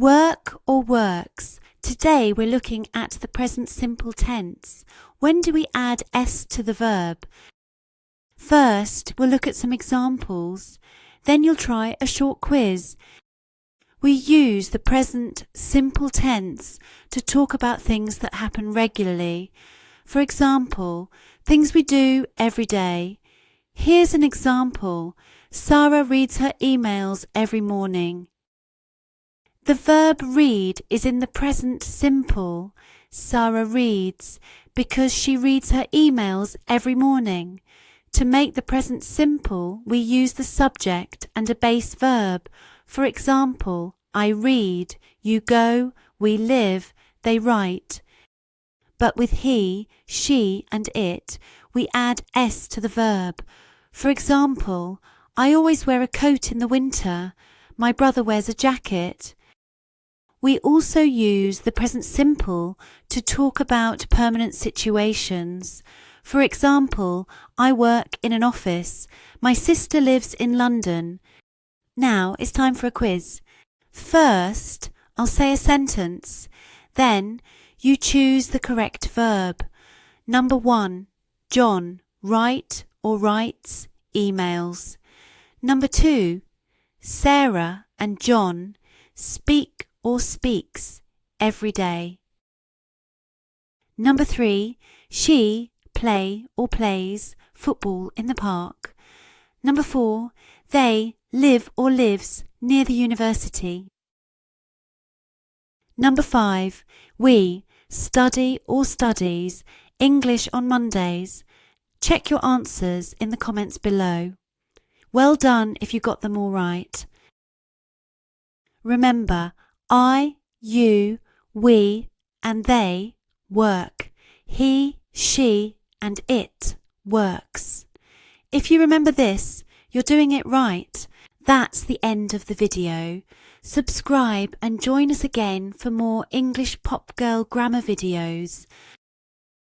Work or works. Today we're looking at the present simple tense. When do we add s to the verb? First, we'll look at some examples. Then you'll try a short quiz. We use the present simple tense to talk about things that happen regularly. For example, things we do every day. Here's an example. Sarah reads her emails every morning. The verb read is in the present simple. Sarah reads because she reads her emails every morning. To make the present simple, we use the subject and a base verb. For example, I read, you go, we live, they write. But with he, she and it, we add s to the verb. For example, I always wear a coat in the winter. My brother wears a jacket. We also use the present simple to talk about permanent situations. For example, I work in an office. My sister lives in London. Now it's time for a quiz. First, I'll say a sentence. Then you choose the correct verb. Number 1, John write or writes emails. Number 2, Sarah and John speak or speaks every day. Number 3, she play or plays football in the park. Number 4, they live or lives near the university. Number 5, we study or studies English on Mondays. Check your answers in the comments below. Well done if you got them all right. Remember, I, you, we and they work. He, she and it works. If you remember this, you're doing it right. That's the end of the video. Subscribe and join us again for more English Pop Girl grammar videos.